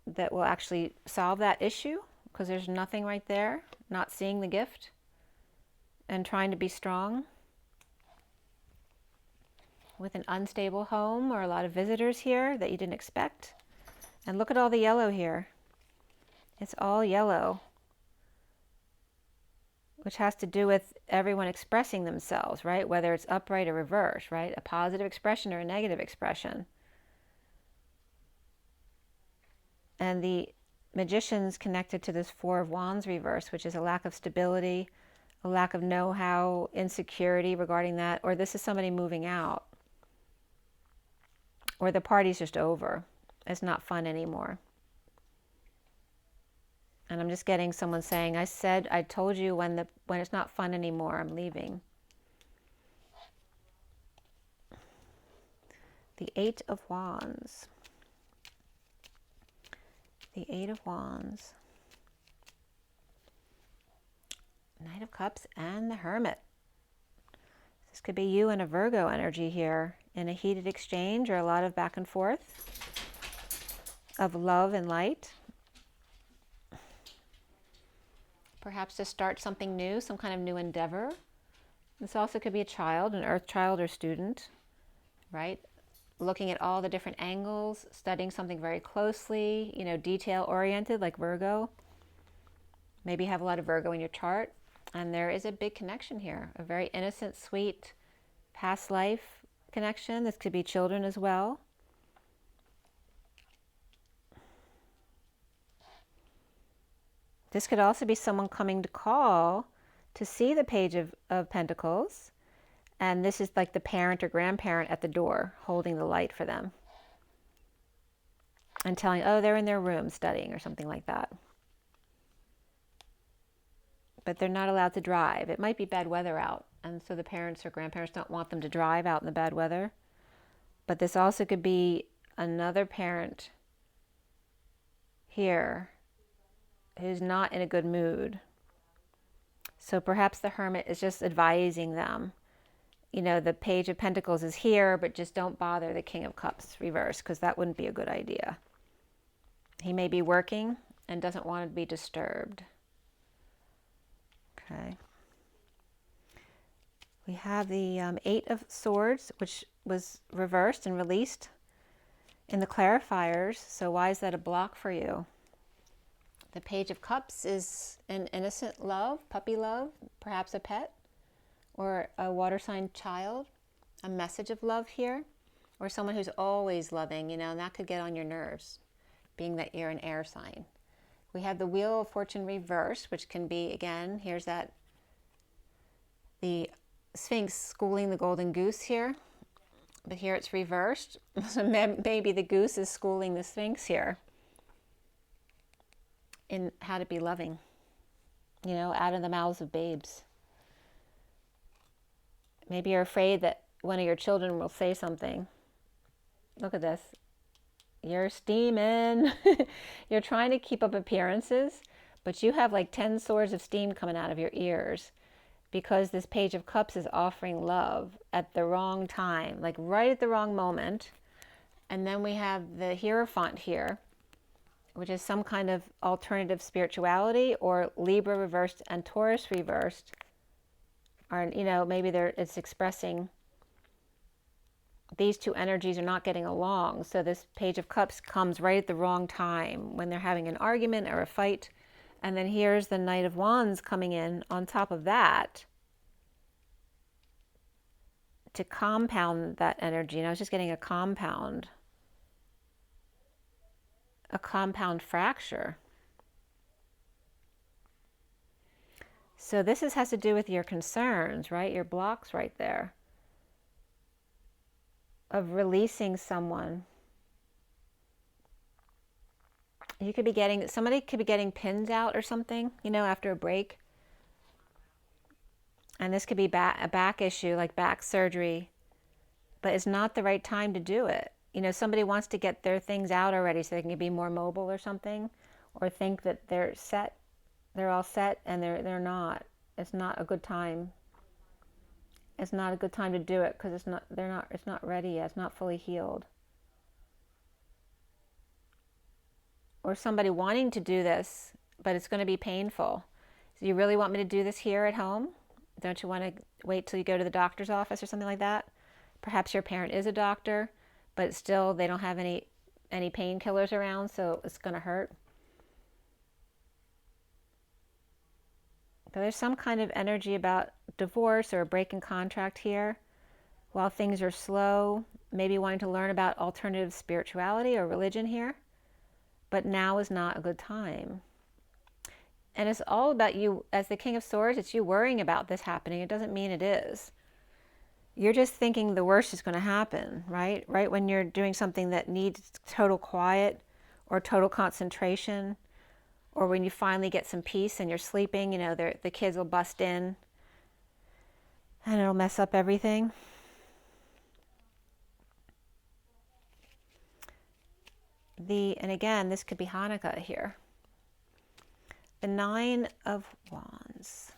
that will actually solve that issue, because there's nothing right there, not seeing the gift and trying to be strong. With an unstable home or a lot of visitors here that you didn't expect. And look at all the yellow here. It's all yellow, which has to do with everyone expressing themselves, right? Whether it's upright or reverse, right? A positive expression or a negative expression. And the Magician's connected to this Four of Wands reverse, which is a lack of stability, a lack of know-how, insecurity regarding that, or this is somebody moving out. Or the party's just over. It's not fun anymore. And I'm just getting someone saying, I told you when it's not fun anymore, I'm leaving. The Eight of Wands. The Eight of Wands. Knight of Cups and the Hermit. This could be you and a Virgo energy here in a heated exchange or a lot of back and forth of love and light. Perhaps to start something new, some kind of new endeavor. This also could be a child, an earth child or student, right? Looking at all the different angles, studying something very closely, you know, detail oriented like Virgo. Maybe you have a lot of Virgo in your chart. And there is a big connection here, a very innocent, sweet, past life connection. This could be children as well. This could also be someone coming to call to see the Page of Pentacles. And this is like the parent or grandparent at the door holding the light for them. And telling, oh, they're in their room studying or something like that. But they're not allowed to drive. It might be bad weather out, and so the parents or grandparents don't want them to drive out in the bad weather. But this also could be another parent here who's not in a good mood. So perhaps the Hermit is just advising them, you know, the Page of Pentacles is here, but just don't bother the King of Cups reverse, because that wouldn't be a good idea. He may be working and doesn't want to be disturbed. Okay. We have the Eight of Swords, which was reversed and released in the clarifiers. So why is that a block for you? The Page of Cups is an innocent love, puppy love, perhaps a pet, or a water sign child, a message of love here, or someone who's always loving, you know, and that could get on your nerves, being that you're an air sign. We have the Wheel of Fortune reverse, which can be, again, here's that, the Sphinx schooling the golden goose here, but here it's reversed. So maybe the goose is schooling the Sphinx here in how to be loving, you know, out of the mouths of babes. Maybe you're afraid that one of your children will say something. Look at this. You're steaming. You're trying to keep up appearances, but you have like 10 swords of steam coming out of your ears because this Page of Cups is offering love at the wrong time, like right at the wrong moment. And then we have the Hierophant here, which is some kind of alternative spirituality, or Libra reversed and Taurus reversed. Or, you know, maybe it's expressing these two energies are not getting along. So this Page of Cups comes right at the wrong time when they're having an argument or a fight. And then here's the Knight of Wands coming in on top of that to compound that energy. And I was just getting a compound fracture. So this has to do with your concerns, right? Your blocks right there of releasing someone. You could be getting, somebody could be getting pins out or something, you know, after a break. And this could be a back issue, like back surgery, but it's not the right time to do it. You know, somebody wants to get their things out already so they can be more mobile or something, or think that they're set, they're all set, and they're not. it's not a good time. It's not a good time to do it because it's not ready yet. It's not fully healed. Or somebody wanting to do this, but it's going to be painful. So you really want me to do this here at home? Don't you want to wait till you go to the doctor's office or something like that? Perhaps your parent is a doctor, but still they don't have any painkillers around, so it's going to hurt. But there's some kind of energy about divorce or a break in contract here while things are slow, maybe wanting to learn about alternative spirituality or religion here. But now is not a good time. And it's all about you, as the King of Swords, it's you worrying about this happening. It doesn't mean it is. You're just thinking the worst is going to happen, right? Right when you're doing something that needs total quiet or total concentration, or when you finally get some peace and you're sleeping, you know, the kids will bust in and it'll mess up everything. And again, this could be Hanukkah here. The Nine of Wands.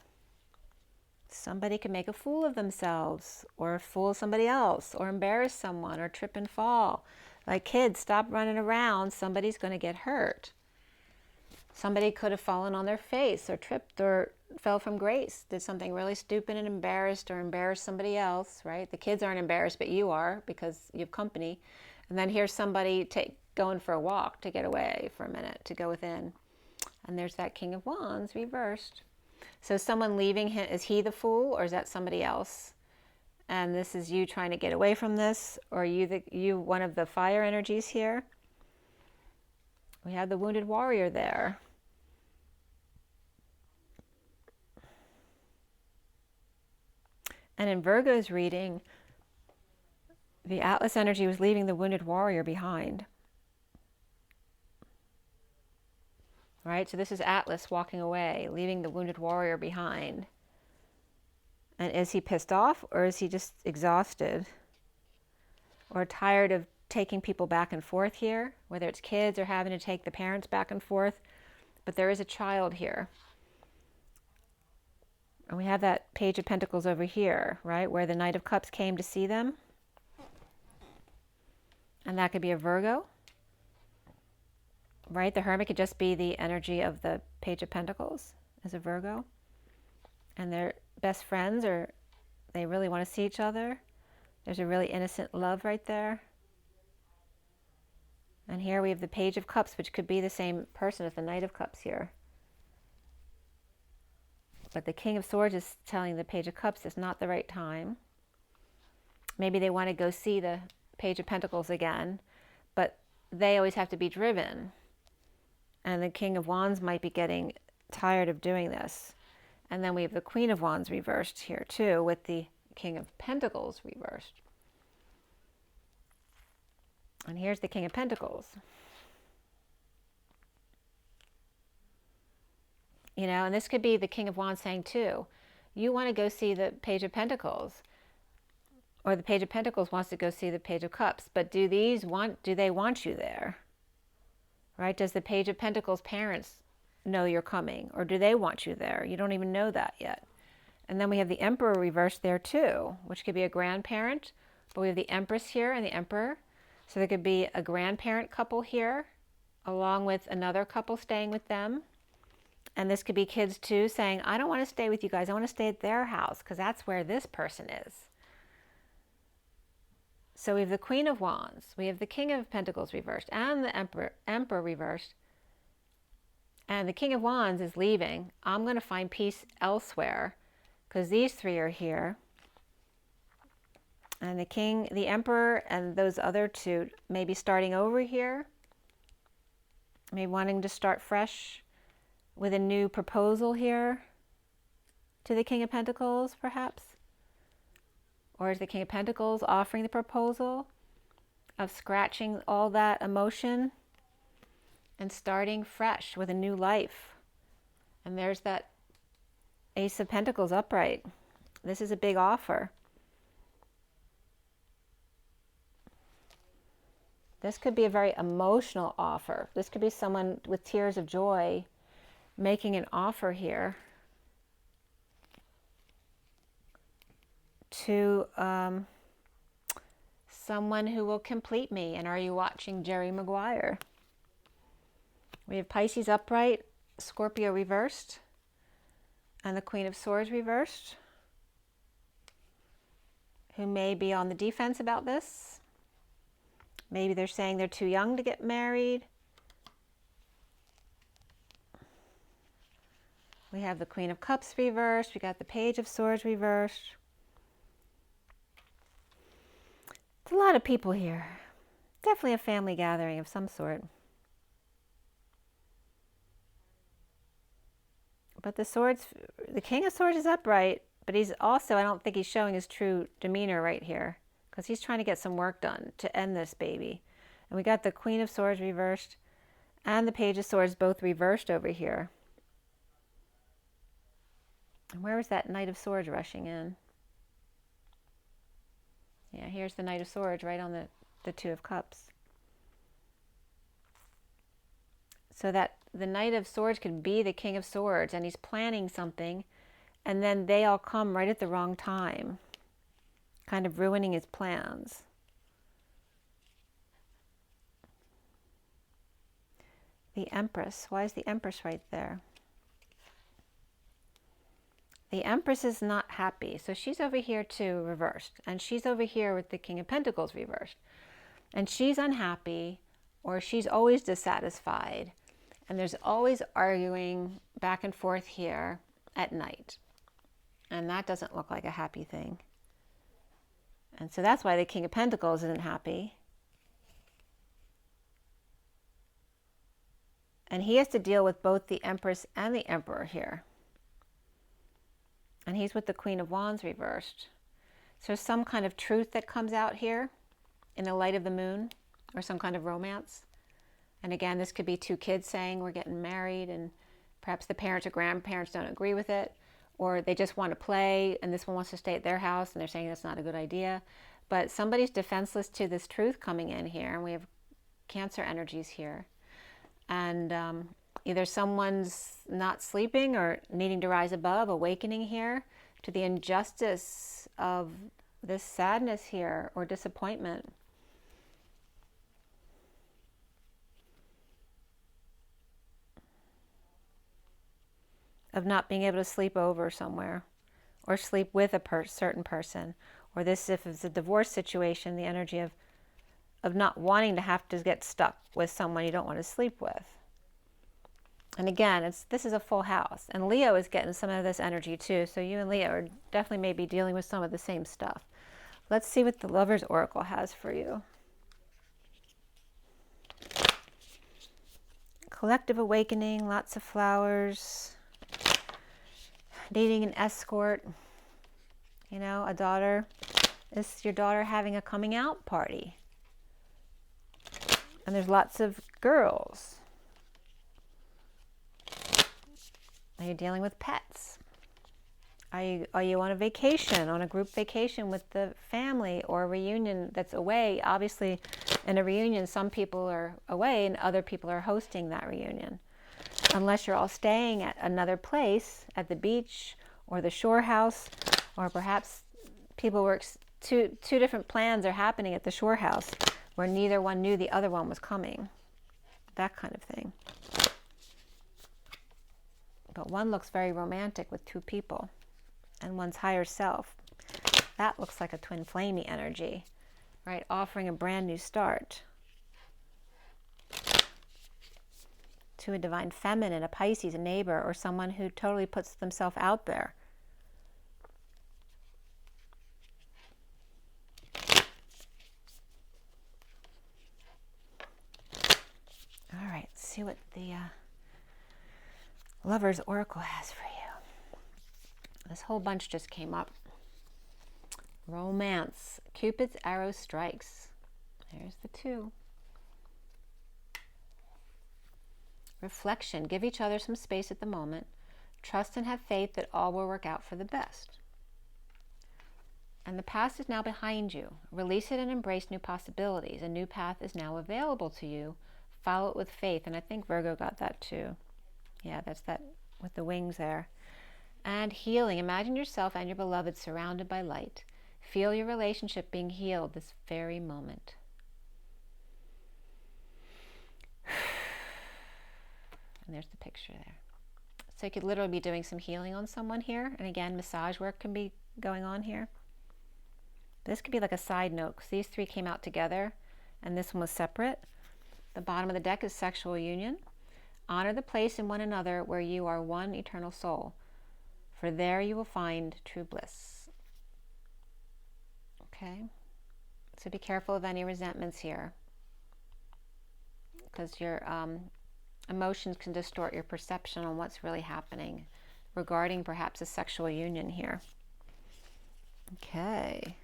Somebody could make a fool of themselves, or fool somebody else, or embarrass someone, or trip and fall. Like, kids, stop running around. Somebody's going to get hurt. Somebody could have fallen on their face, or tripped, or fell from grace, did something really stupid and embarrassed, or embarrassed somebody else, right? The kids aren't embarrassed, but you are, because you have company. And then here's somebody going for a walk to get away for a minute, to go within. And there's that King of Wands reversed. So someone leaving him, is he the fool, or is that somebody else? And this is you trying to get away from this, or you one of the fire energies here. We have the wounded warrior there. And in Virgo's reading, the Atlas energy was leaving the wounded warrior behind. Right? So this is Atlas walking away, leaving the wounded warrior behind. And is he pissed off, or is he just exhausted? Or tired of taking people back and forth here, whether it's kids or having to take the parents back and forth. But there is a child here. And we have that Page of Pentacles over here, right, where the Knight of Cups came to see them. And that could be a Virgo. Right? The Hermit could just be the energy of the Page of Pentacles as a Virgo. And they're best friends, or they really want to see each other. There's a really innocent love right there. And here we have the Page of Cups, which could be the same person as the Knight of Cups here. But the King of Swords is telling the Page of Cups it's not the right time. Maybe they want to go see the Page of Pentacles again, but they always have to be driven. And the King of Wands might be getting tired of doing this. And then we have the Queen of Wands reversed here too, with the King of Pentacles reversed. And here's the King of Pentacles. You know, and this could be the King of Wands saying too, you want to go see the Page of Pentacles, or the Page of Pentacles wants to go see the Page of Cups, but do they want you there? Right? Does the Page of Pentacles parents know you're coming, or do they want you there? You don't even know that yet. And then we have the Emperor reversed there too, which could be a grandparent, but we have the Empress here and the Emperor. So there could be a grandparent couple here, along with another couple staying with them. And this could be kids too saying, I don't want to stay with you guys. I want to stay at their house because that's where this person is. So we have the Queen of Wands, we have the King of Pentacles reversed, and the Emperor reversed. And the King of Wands is leaving. I'm going to find peace elsewhere because these three are here. And the Emperor and those other two may be starting over here. Maybe wanting to start fresh with a new proposal here to the King of Pentacles, perhaps. Or is the King of Pentacles offering the proposal of scratching all that emotion and starting fresh with a new life? And there's that Ace of Pentacles upright. This is a big offer. This could be a very emotional offer. This could be someone with tears of joy making an offer here. to someone who will complete me. And are you watching Jerry Maguire? We have Pisces upright, Scorpio reversed, and the Queen of Swords reversed, who may be on the defense about this. Maybe they're saying they're too young to get married. We have the Queen of Cups reversed. We got the Page of Swords reversed. It's a lot of people here. Definitely a family gathering of some sort. But the King of Swords is upright, but he's also, I don't think he's showing his true demeanor right here, because he's trying to get some work done to end this baby. And we got the Queen of Swords reversed and the Page of Swords both reversed over here. And where was that Knight of Swords rushing in? Yeah, here's the Knight of Swords right on the Two of Cups. So that the Knight of Swords could be the King of Swords, and he's planning something, and then they all come right at the wrong time, kind of ruining his plans. The Empress. Why is the Empress right there? The Empress is not happy. So she's over here too, reversed. And she's over here with the King of Pentacles reversed. And she's unhappy, or she's always dissatisfied. And there's always arguing back and forth here at night. And that doesn't look like a happy thing. And so that's why the King of Pentacles isn't happy. And he has to deal with both the Empress and the Emperor here. And he's with the Queen of Wands reversed. So some kind of truth that comes out here in the light of the moon, or some kind of romance. And again, this could be two kids saying we're getting married, and perhaps the parents or grandparents don't agree with it, or they just want to play and this one wants to stay at their house and they're saying that's not a good idea. But somebody's defenseless to this truth coming in here, and we have Cancer energies here. And either someone's not sleeping or needing to rise above, awakening here to the injustice of this sadness here, or disappointment. Of not being able to sleep over somewhere, or sleep with a certain person, or this, if it's a divorce situation, the energy of not wanting to have to get stuck with someone you don't want to sleep with. And again, this is a full house, and Leo is getting some of this energy too. So you and Leo are definitely maybe dealing with some of the same stuff. Let's see what the Lover's Oracle has for you. Collective awakening, lots of flowers. Needing an escort, you know, a daughter. Is your daughter having a coming out party? And there's lots of girls. Are you dealing with pets? Are you on a vacation, on a group vacation with the family, or a reunion that's away? Obviously, in a reunion, some people are away and other people are hosting that reunion. Unless you're all staying at another place, at the beach or the shore house, or perhaps people work, two different plans are happening at the shore house where neither one knew the other one was coming. That kind of thing. But one looks very romantic with two people, and one's higher self. That looks like a twin flamey energy, right? Offering a brand new start. To a divine feminine, a Pisces, a neighbor, or someone who totally puts themselves out there. All right, let's see what the Lover's Oracle has for you. This whole bunch just came up. Romance. Cupid's arrow strikes. There's the two. Reflection. Give each other some space at the moment. Trust and have faith that all will work out for the best. And the past is now behind you. Release it and embrace new possibilities. A new path is now available to you. Follow it with faith. And I think Virgo got that too. Yeah, that's that with the wings there. And healing. Imagine yourself and your beloved surrounded by light. Feel your relationship being healed this very moment. And there's the picture there. So you could literally be doing some healing on someone here. And again, massage work can be going on here. This could be like a side note, because these three came out together and this one was separate. The bottom of the deck is sexual union. Honor the place in one another where you are one eternal soul, for there you will find true bliss. Okay, so be careful of any resentments here, because your emotions can distort your perception on what's really happening regarding perhaps a sexual union here. Okay.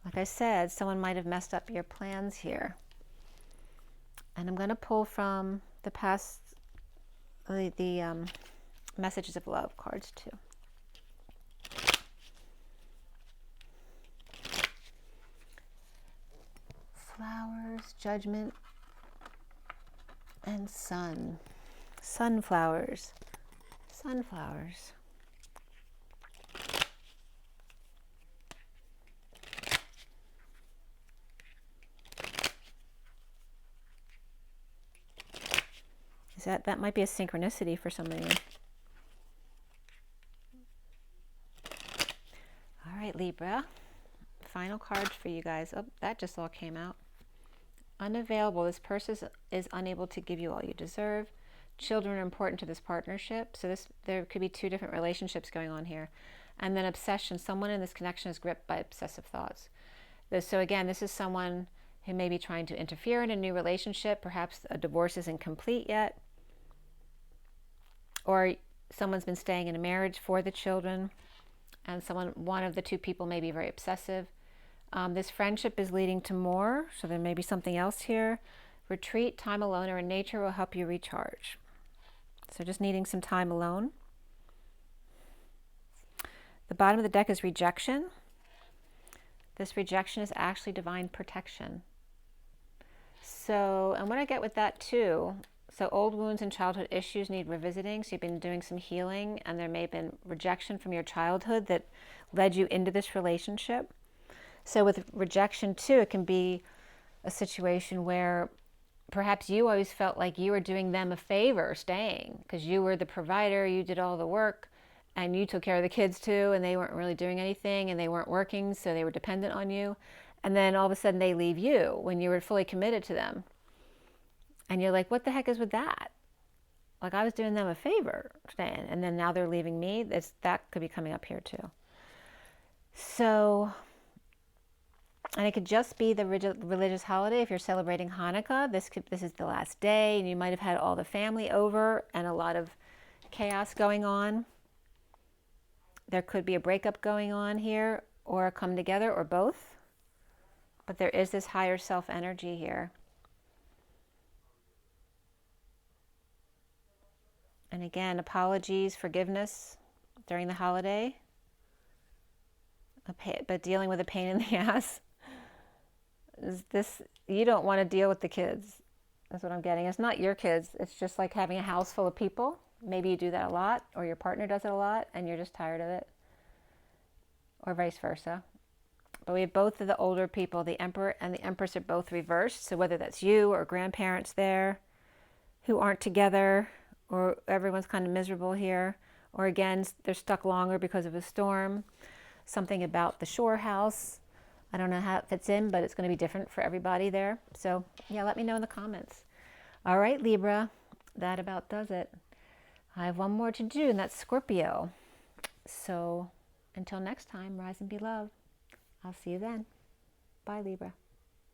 Like I said, someone might have messed up your plans here. And I'm going to pull from the past, the messages of love cards too. Flowers, judgment, and sun. Sunflowers. Sunflowers. That might be a synchronicity for some of you. All right, Libra. Final cards for you guys. Oh, that just all came out. Unavailable. This person is unable to give you all you deserve. Children are important to this partnership. So there could be two different relationships going on here. And then obsession. Someone in this connection is gripped by obsessive thoughts. So again, this is someone who may be trying to interfere in a new relationship. Perhaps a divorce isn't complete yet. Or someone's been staying in a marriage for the children, and one of the two people may be very obsessive. This friendship is leading to more, so there may be something else here. Retreat, time alone, or in nature will help you recharge. So just needing some time alone. The bottom of the deck is rejection. This rejection is actually divine protection. So, and what I get with that too, so old wounds and childhood issues need revisiting. So you've been doing some healing, and there may have been rejection from your childhood that led you into this relationship. So with rejection too, it can be a situation where perhaps you always felt like you were doing them a favor staying, because you were the provider, you did all the work, and you took care of the kids too, and they weren't really doing anything, and they weren't working, so they were dependent on you. And then all of a sudden they leave you when you were fully committed to them. And you're like, what the heck is with that? Like, I was doing them a favor staying, and then now they're leaving me. That could be coming up here too. So, and it could just be the religious holiday. If you're celebrating Hanukkah, this is the last day, and you might have had all the family over and a lot of chaos going on. There could be a breakup going on here, or a come together, or both. But there is this higher self energy here. And again, apologies, forgiveness during the holiday, but dealing with a pain in the ass. You don't want to deal with the kids. That's what I'm getting. It's not your kids. It's just like having a house full of people. Maybe you do that a lot, or your partner does it a lot, and you're just tired of it, or vice versa. But we have both of the older people. The Emperor and the Empress are both reversed. So whether that's you or grandparents there who aren't together, or everyone's kind of miserable here, or again, they're stuck longer because of a storm. Something about the shore house. I don't know how it fits in, but it's going to be different for everybody there. So yeah, let me know in the comments. All right, Libra, that about does it. I have one more to do, and that's Scorpio. So until next time, rise and be loved. I'll see you then. Bye, Libra.